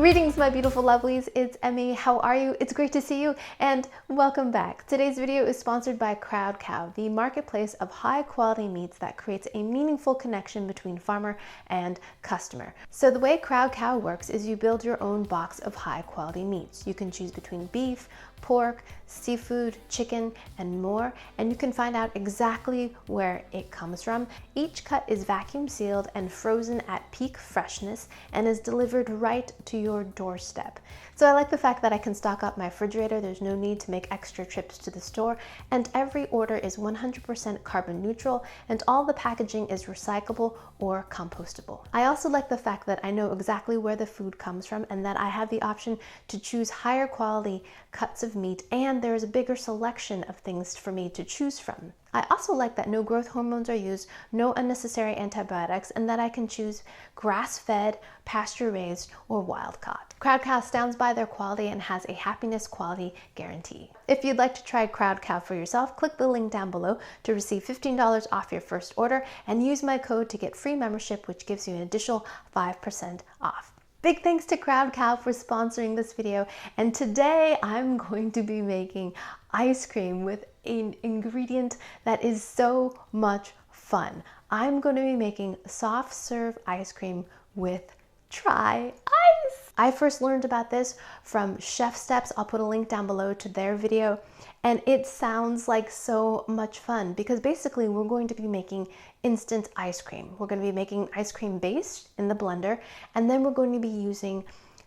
Greetings, my beautiful lovelies. It's Emmy. How are you? It's great to see you and welcome back. Today's video is sponsored by Crowd Cow, the marketplace of high quality meats that creates a meaningful connection between farmer and customer. So the way Crowd Cow works is you build your own box of high quality meats. You can choose between beef, pork, seafood, chicken, and more, and you can find out exactly where it comes from. Each cut is vacuum sealed and frozen at peak freshness and is delivered right to your doorstep. So I like the fact that I can stock up my refrigerator. There's no need to make extra trips to the store, and every order is 100% carbon neutral, and all the packaging is recyclable or compostable. I also like the fact that I know exactly where the food comes from and that I have the option to choose higher quality cuts of meat, and there's a bigger selection of things for me to choose from. I also like that no growth hormones are used, no unnecessary antibiotics, and that I can choose grass-fed, pasture-raised, or wild-caught. Crowd Cow stands by their quality and has a happiness quality guarantee. If you'd like to try Crowd Cow for yourself, click the link down below to receive $15 off your first order and use my code to get free membership, which gives you an additional 5% off. Big thanks to Crowd Cow for sponsoring this video, and today I'm going to be making ice cream with an ingredient that is so much fun. I'm going to be making soft serve ice cream with dry ice. I first learned about this from Chef Steps. I'll put a link down below to their video, and it sounds like so much fun because basically we're going to be making instant ice cream. We're going to be making ice cream base in the blender, and then we're going to be using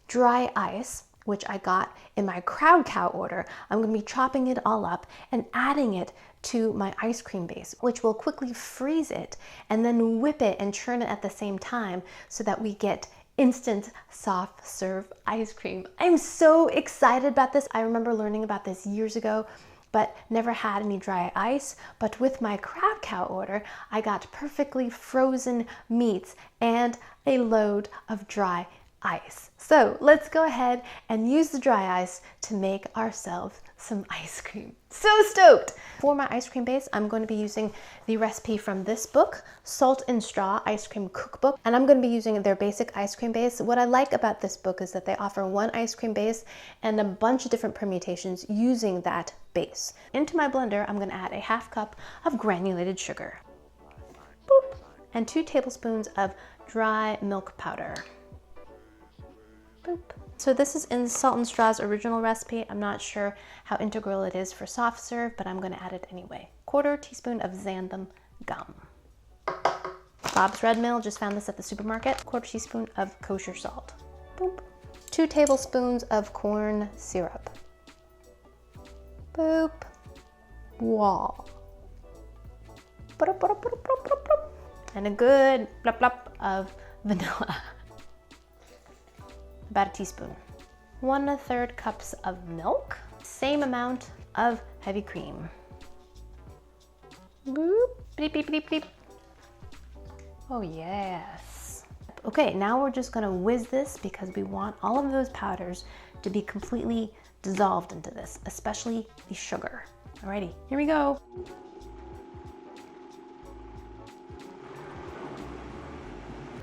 dry ice, which I got in my Crowd Cow order. I'm going to be chopping it all up and adding it to my ice cream base, which will quickly freeze it and then whip it and churn it at the same time so that we get instant soft serve ice cream. I'm so excited about this. I remember learning about this years ago, but never had any dry ice. But with my Crowd Cow order, I got perfectly frozen meats and a load of dry ice. So let's go ahead and use the dry ice to make ourselves some ice cream. So stoked! For my ice cream base, I'm going to be using the recipe from this book, Salt and Straw Ice Cream Cookbook, and I'm going to be using their basic ice cream base. What I like about this book is that they offer one ice cream base and a bunch of different permutations using that base. Into my blender, I'm going to add a half cup of granulated sugar, boop, and 2 tablespoons of dry milk powder. Boop. So this is in Salt and Straw's original recipe. I'm not sure how integral it is for soft serve, but I'm going to add it anyway. 1/4 teaspoon of xanthan gum. Bob's Red Mill, just found this at the supermarket. 1/4 teaspoon of kosher salt. Boop. 2 tablespoons of corn syrup. Boop. Wow. And a good blop blop of vanilla. About a teaspoon. 1/3 cups of milk. Same amount of heavy cream. Boop, bleep, bleep, bleep, bleep. Oh yes. Okay, now we're just gonna whiz this because we want all of those powders to be completely dissolved into this, especially the sugar. Alrighty, here we go.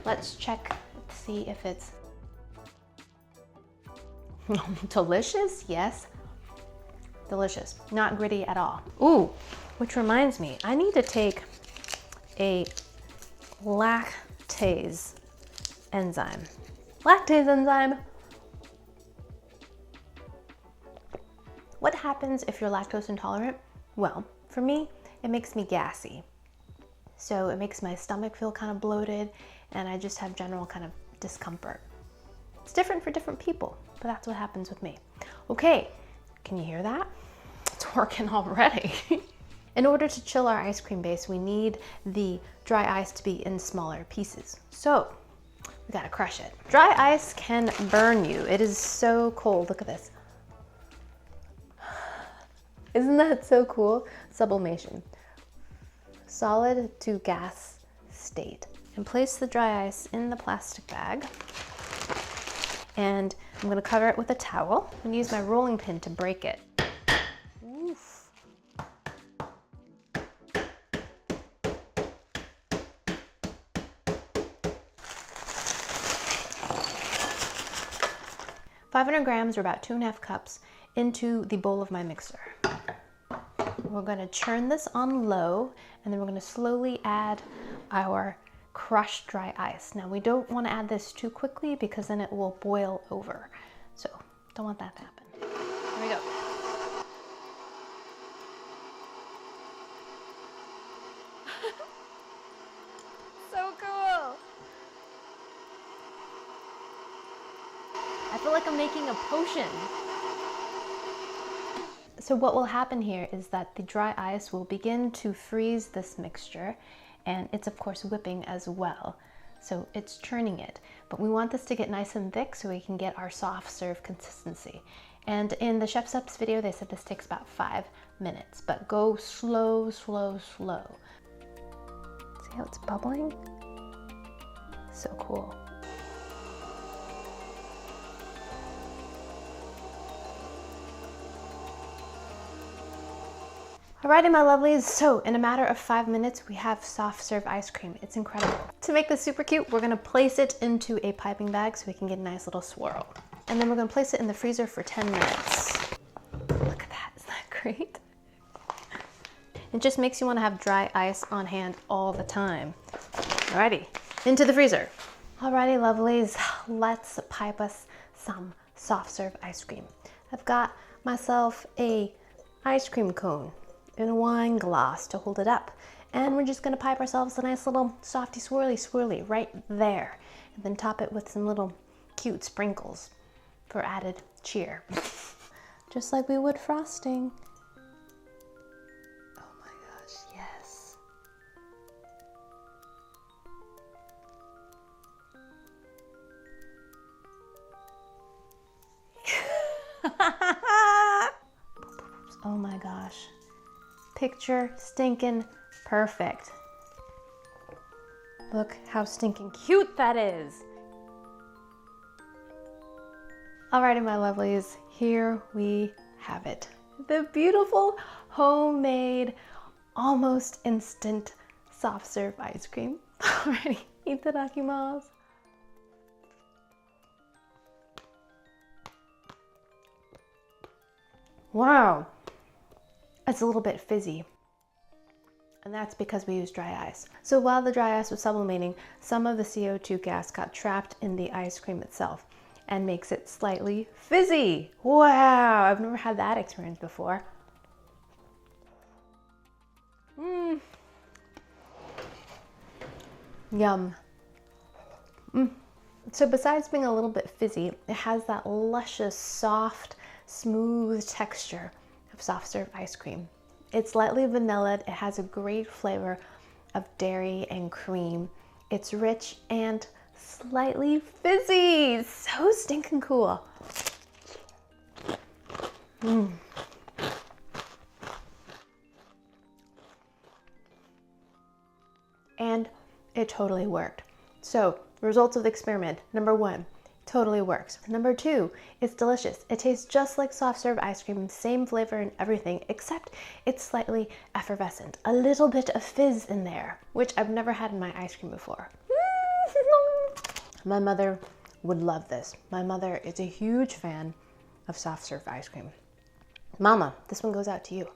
Let's check to see if it's delicious. Yes, delicious, not gritty at all. Ooh, which reminds me, I need to take a lactase enzyme. Lactase enzyme. What happens if you're lactose intolerant? Well, for me, it makes me gassy. So it makes my stomach feel kind of bloated, and I just have general kind of discomfort. It's different for different people, but that's what happens with me. Okay, can you hear that? It's working already. In order to chill our ice cream base, we need the dry ice to be in smaller pieces. So we gotta crush it. Dry ice can burn you. It is so cold. Look at this. Isn't that so cool? Sublimation. Solid to gas state. And place the dry ice in the plastic bag. And I'm gonna cover it with a towel and use my rolling pin to break it. Oof. 500 grams, or about 2.5 cups, into the bowl of my mixer. We're gonna churn this on low, and then we're gonna slowly add our crushed dry ice. Now we don't wanna add this too quickly because then it will boil over. So don't want that to happen. Here we go. So cool. I feel like I'm making a potion. So what will happen here is that the dry ice will begin to freeze this mixture, and it's of course whipping as well. So it's churning it, but we want this to get nice and thick so we can get our soft serve consistency. And in the Chef's Ups video, they said this takes about 5 minutes, but go slow, slow, slow. See how it's bubbling? So cool. Alrighty, my lovelies, so in a matter of 5 minutes, we have soft serve ice cream. It's incredible. To make this super cute, we're gonna place it into a piping bag so we can get a nice little swirl. And then we're gonna place it in the freezer for 10 minutes. Look at that, isn't that great? It just makes you wanna have dry ice on hand all the time. Alrighty, into the freezer. Alrighty, lovelies, let's pipe us some soft serve ice cream. I've got myself a ice cream cone in a wine glass to hold it up. And we're just gonna pipe ourselves a nice little softy swirly swirly right there. And then top it with some little cute sprinkles for added cheer. Just like we would frosting. Oh my gosh, yes. Oh my gosh. Picture stinking perfect. Look how stinking cute that is. Alrighty, my lovelies, here we have it. The beautiful homemade, almost instant soft serve ice cream. Alrighty, itadakimasu. Wow. It's a little bit fizzy, and that's because we used dry ice. So while the dry ice was sublimating, some of the CO2 gas got trapped in the ice cream itself and makes it slightly fizzy. Wow, I've never had that experience before. Yum. So besides being a little bit fizzy, it has that luscious, soft, smooth texture of soft serve ice cream. It's lightly vanillaed, it has a great flavor of dairy and cream. It's rich and slightly fizzy. So stinking cool. And it totally worked. So, results of the experiment. Number 1, totally works. Number 2, it's delicious. It tastes just like soft serve ice cream, same flavor and everything, except it's slightly effervescent. A little bit of fizz in there, which I've never had in my ice cream before. My mother would love this. My mother is a huge fan of soft serve ice cream. Mama, this one goes out to you.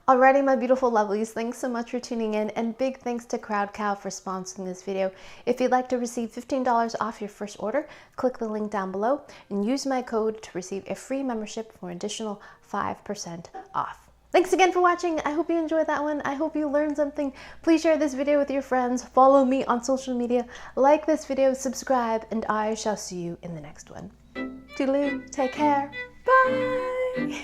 Alrighty, my beautiful lovelies, thanks so much for tuning in, and big thanks to CrowdCow for sponsoring this video. If you'd like to receive $15 off your first order, click the link down below and use my code to receive a free membership for an additional 5% off. Thanks again for watching. I hope you enjoyed that one. I hope you learned something. Please share this video with your friends, follow me on social media, like this video, subscribe, and I shall see you in the next one. Toodaloo, take care, bye!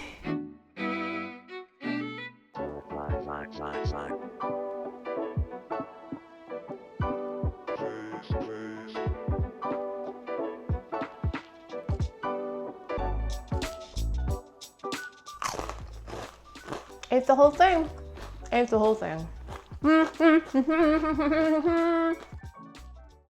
Ate the whole thing. Ate the whole thing.